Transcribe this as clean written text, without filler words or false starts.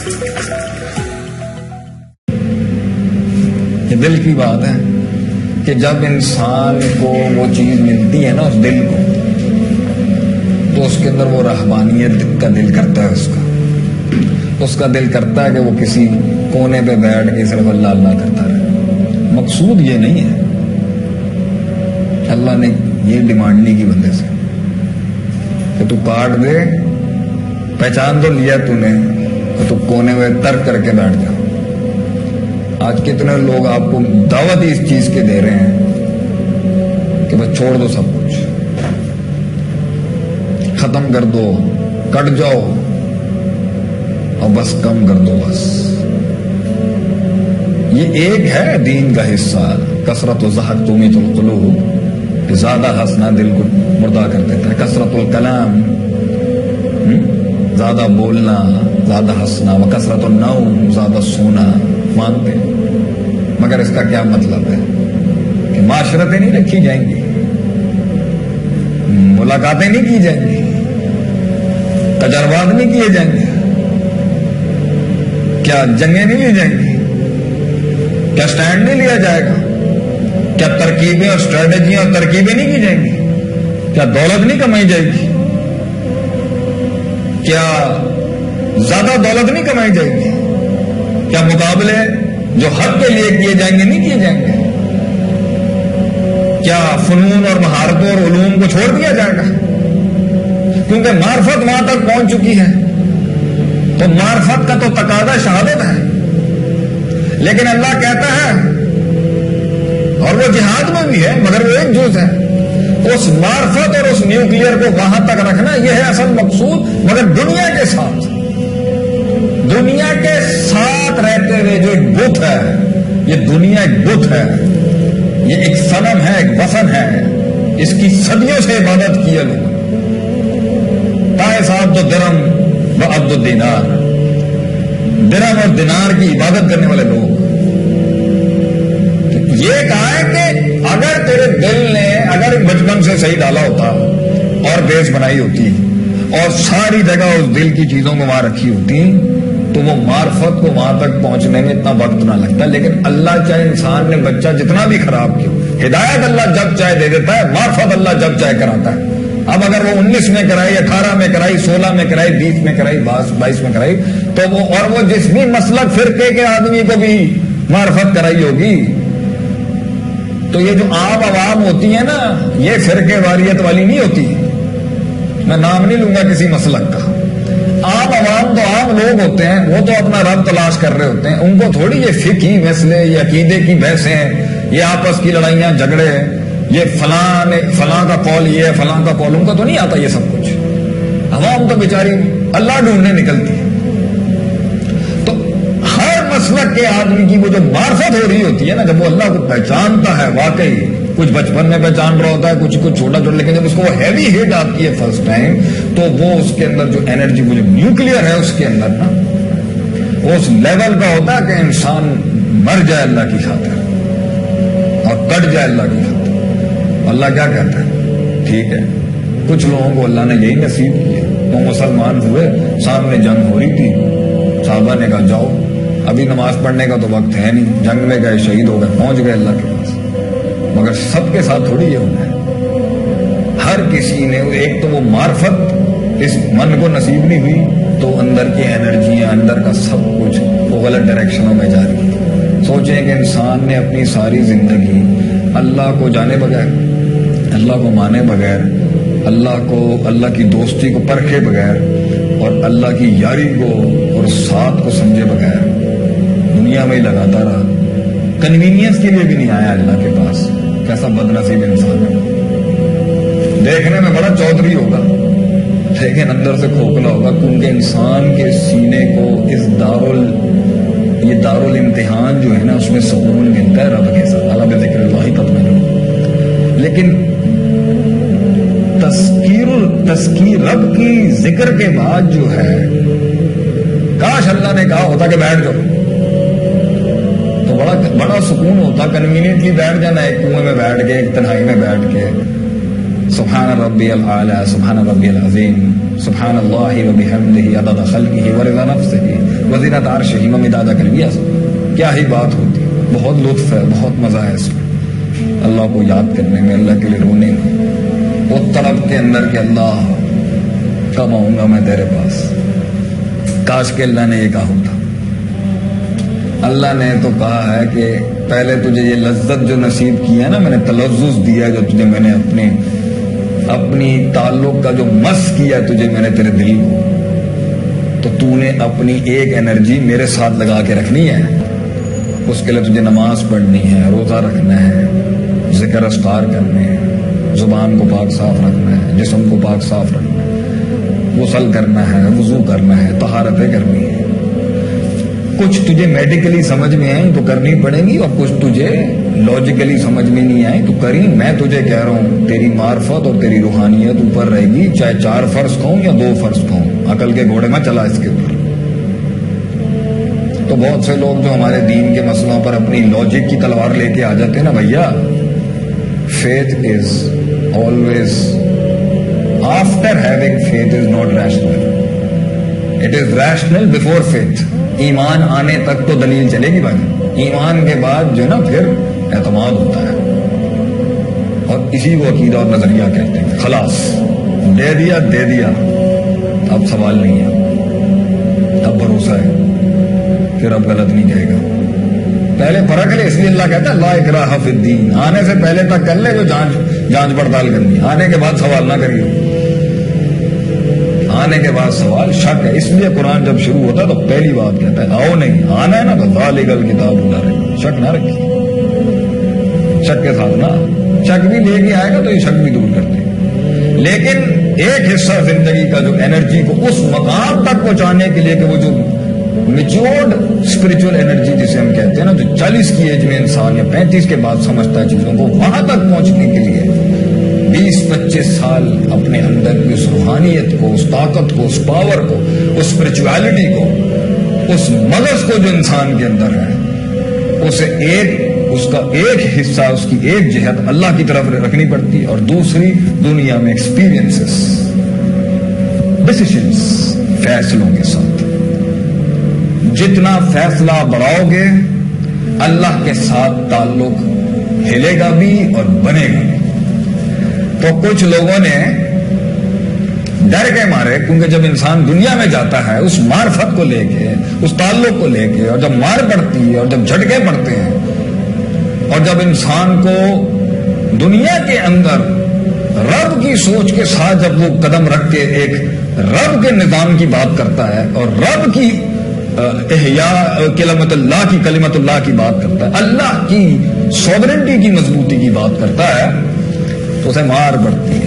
یہ دل کی بات ہے کہ جب انسان کو وہ چیز ملتی ہے نا اس دل کو، تو اس کے اندر وہ رہبانیت کا دل کرتا ہے، اس کا دل کرتا ہے کہ وہ کسی کونے پہ بیٹھ کے صرف اللہ اللہ کرتا رہے۔ مقصود یہ نہیں ہے، اللہ نے یہ ڈیمانڈ نہیں کی بندے سے کہ تو کاٹ دے، پہچان تو لیا تو نے، تو کونے میں ترک کر کے بیٹھ جاؤ۔ آج کتنے لوگ آپ کو دعوت اس چیز کے دے رہے ہیں کہ بس چھوڑ دو سب کچھ، ختم کر دو، کٹ جاؤ اور بس کم کر دو بس۔ یہ ایک ہے دین کا حصہ، کثرت و زہق تمیت القلوب، زیادہ ہنسنا دل کو مردہ کر دیتا ہے، کثرت الکلام، زیادہ بولنا، زیادہ ہنسنا، و کثرت النوم، زیادہ سونا مانتے ہیں۔ مگر اس کا کیا مطلب ہے کہ معاشرتیں نہیں رکھی جائیں گی، ملاقاتیں نہیں کی جائیں گی، تجربات نہیں کیے جائیں گے، کیا جنگیں نہیں لی جائیں گی، کیا سٹینڈ نہیں لیا جائے گا، کیا ترکیبیں اور اسٹریٹجیاں اور ترکیبیں نہیں کی جائیں گی، کیا دولت نہیں کمائی جائے گی، کیا زیادہ دولت نہیں کمائی جائے گی، کیا مقابلے جو حق کے لیے کیے جائیں گے نہیں کیے جائیں گے، کیا فنون اور مہارتوں اور علوم کو چھوڑ دیا جائے گا؟ کیونکہ معرفت وہاں تک پہنچ چکی ہے، تو معرفت کا تو تقاضا شہادت ہے، لیکن اللہ کہتا ہے، اور وہ جہاد میں بھی ہے مگر وہ ایک جز ہے، اس معرفت اور اس نیوکلیئر کو وہاں تک رکھنا یہ ہے اصل مقصود، مگر دنیا کے ساتھ رہتے ہوئے جو ایک بت ہے، یہ دنیا ایک بت ہے، یہ ایک صنم ہے، ایک وثن ہے، اس کی صدیوں سے عبادت کی ہے لوگ، تائے صاحب تو درم و عبد الدینار، درم اور دینار کی عبادت کرنے والے لوگ۔ یہ کہا ہے کہ اگر تیرے دل نے اگر بچپن سے صحیح ڈالا ہوتا اور بیس بنائی ہوتی اور ساری جگہ اس دل کی چیزوں کو وہاں رکھی ہوتی تو وہ معرفت کو وہاں تک پہنچنے میں اتنا وقت نہ لگتا، لیکن اللہ چاہے انسان نے بچہ جتنا بھی خراب کیا، ہدایت اللہ جب چاہے دے دیتا ہے، معرفت اللہ جب چاہے کراتا ہے۔ اب اگر وہ 19 میں کرائی، 18 میں کرائی، 16 میں کرائی، 20 میں کرائی، 22 میں کرائی، تو وہ اور وہ جس بھی مسلک فرقے کے آدمی کو بھی معرفت کرائی ہوگی، تو یہ جو عام عوام ہوتی ہے نا، یہ فرقے واریت والی نہیں ہوتی، میں نام نہیں لوں گا کسی مسلک کا۔ عام عوام تو عام لوگ ہوتے ہیں، وہ تو اپنا رب تلاش کر رہے ہوتے ہیں، ان کو تھوڑی یہ فقہی مسئلے، یہ عقیدے کی بحثیں، یہ آپس کی لڑائیاں جھگڑے، یہ فلاں کا قول یہ ہے، فلاں کا قول، ان کو تو نہیں آتا یہ سب کچھ۔ عوام تو بیچاری اللہ ڈھونڈنے نکلتی ہے۔ تو ہر مسلک کے آدمی کی وہ جو معرفت ہو رہی ہوتی ہے نا، جب وہ اللہ کو پہچانتا ہے، واقعی کچھ بچپن میں پہچان رہا ہوتا ہے، کچھ چھوٹا چھوٹا، لیکن جب اس کو وہ ہیوی ہٹ آتی ہے فرسٹ ٹائم، تو وہ اس کے اندر جو انرجی، وہ جو نیوکلیئر ہے اس کے اندر نا، وہ اس لیول کا ہوتا ہے کہ انسان مر جائے اللہ کی خاطر اور کٹ جائے اللہ کی خاطر۔ اللہ کیا کہتا ہے؟ ٹھیک ہے، کچھ لوگوں کو اللہ نے یہی نصیب کیا، وہ مسلمان ہوئے، سامنے جنگ ہو رہی تھی، صحابہ نے کہا جاؤ، ابھی نماز پڑھنے کا تو وقت ہے نہیں، جنگ میں گئے، شہید ہو گئے، پہنچ گئے اللہ کے پاس۔ مگر سب کے ساتھ تھوڑی یہ ہونا ہے، ہر کسی نے ایک تو وہ معرفت اس من کو نصیب نہیں ہوئی، تو اندر کی انرجیاں، اندر کا سب کچھ وہ غلط ڈائریکشنوں میں جا رہی ہے۔ سوچیں کہ انسان نے اپنی ساری زندگی اللہ کو جانے بغیر، اللہ کو مانے بغیر، اللہ کی دوستی کو پرکھے بغیر اور اللہ کی یاری کو اور ساتھ کو سمجھے بغیر دنیا میں ہی لگاتا رہا، کنوینئنس کے لیے بھی نہیں آیا اللہ کے پاس۔ کیسا بد نصیب انسان ہے، دیکھنے میں بڑا چودھری ہوگا لیکن اندر سے کھوکھلا ہوگا، کیونکہ انسان کے سینے کو اس یہ دار الامتحان جو ہے نا، اس میں سکون ملتا ہے رب کے ساتھ، اللہ بذکر اللہ تطمئن۔ لیکن تذکیر رب کی ذکر کے بعد جو ہے، کاش اللہ نے کہا ہوتا کہ بیٹھ جاؤ تو بڑا سکون ہوتا، کنوینئنٹلی بیٹھ جانا، ایک کنویں میں بیٹھ کے، ایک تنہائی میں بیٹھ کے، سبحان ربی الاعلی، سبحان ربی العظیم، سبحان اللہ وبحمدہ عدد خلقہ ورضا نفسہ وزینت عرشہ ممداد قلبی، کیا ہی بات ہوتی ہے، بہت لطف ہے، بہت مزہ ہے اس میں، اللہ کو یاد کرنے میں، اللہ کے لیے رونے میں، وہ طلب کے اندر کہ اللہ کب آؤں گا میں تیرے پاس۔ کاش کہ اللہ نے یہ کہا ہوتا۔ اللہ نے تو کہا ہے کہ پہلے تجھے یہ لذت جو نصیب کی ہے نا، میں نے تلذذ دیا جو تجھے، میں نے اپنی تعلق کا جو مس کیا تجھے میں نے تیرے دل کو، تو تو نے اپنی ایک انرجی میرے ساتھ لگا کے رکھنی ہے۔ اس کے لیے تجھے نماز پڑھنی ہے، روزہ رکھنا ہے، ذکر اذکار کرنے ہیں، زبان کو پاک صاف رکھنا ہے، جسم کو پاک صاف رکھنا ہے، غسل کرنا ہے، وضو کرنا ہے، طہارتیں کرنی ہے۔ کچھ تجھے میڈیکلی سمجھ میں آئیں تو کرنی پڑے گی، اور کچھ تجھے لاجیکلی سمجھ میں نہیں آئیں تو کری۔ میں تجھے کہہ رہا ہوں تیری معرفت اور تیری روحانیت اوپر رہے گی، چاہے 4 فرض کھاؤں یا 2 فرض کھاؤں، عقل کے گھوڑے میں چلا اس کے اوپر۔ تو بہت سے لوگ جو ہمارے دین کے مسئلوں پر اپنی لاجک کی تلوار لے کے آ جاتے ہیں نا بھیا، faith is always, after having faith is not rational, it is rational before faith۔ ایمان آنے تک تو دلیل چلے گی بھائی، ایمان کے بعد جو نا پھر اعتماد ہوتا ہے، اور اسی کو عقیدہ اور نظریہ کہتے ہیں۔ خلاص دے دیا دے دیا، اب سوال نہیں ہے، اب بھروسہ ہے، پھر اب غلط نہیں کہے گا۔ پہلے فرق ہے، اس لیے اللہ کہتا ہے لا اکراہ فی الدین، آنے سے پہلے تک کر لے جو جانچ پڑتال کرنی، آنے کے بعد سوال نہ کریے۔ آنے کے بعد سوال شک ہے، اس لیے قرآن جب شروع ہوتا ہے تو پہلی بات کہتا ہے آؤ نہیں، آنا ہے نا تو ذالک الکتاب لا ریب، شک نہ رکھیے، شک کے ساتھ نہ، شک بھی لے کے آئے گا تو یہ شک بھی دور کرتے ہیں۔ لیکن ایک حصہ زندگی کا جو انرجی کو اس مقام تک پہنچانے کے لیے کہ وہ جو میچورڈ اسپرچل انرجی جسے ہم کہتے ہیں نا، جو 40 کی ایج میں انسان یا 35 کے بعد سمجھتا ہے چیزوں کو، وہاں تک پہنچنے کے لیے 20-25 سال اپنے اندر کی اس روحانیت کو، اس طاقت کو، اس پاور کو، اس اسپرچویلٹی کو، اس مغز کو جو انسان کے اندر ہے، اس کا ایک حصہ، اس کی ایک جہت اللہ کی طرف رکھنی پڑتی ہے، اور دوسری دنیا میں ایکسپیرینسز، ڈیسیشنز، فیصلوں کے ساتھ۔ جتنا فیصلہ بڑھاؤ گے اللہ کے ساتھ تعلق ہلے گا بھی اور بنے گا بھی۔ تو کچھ لوگوں نے ڈر کے مارے، کیونکہ جب انسان دنیا میں جاتا ہے اس معرفت کو لے کے، اس تعلق کو لے کے، اور جب مار پڑتی ہے اور جب جھٹکے پڑتے ہیں، اور جب انسان کو دنیا کے اندر رب کی سوچ کے ساتھ جب وہ قدم رکھ کے ایک رب کے نظام کی بات کرتا ہے، اور رب کی احیاء کلمت اللہ کی بات کرتا ہے، اللہ کی سوورنٹی کی مضبوطی کی بات کرتا ہے، تو اسے مار پڑتی ہے۔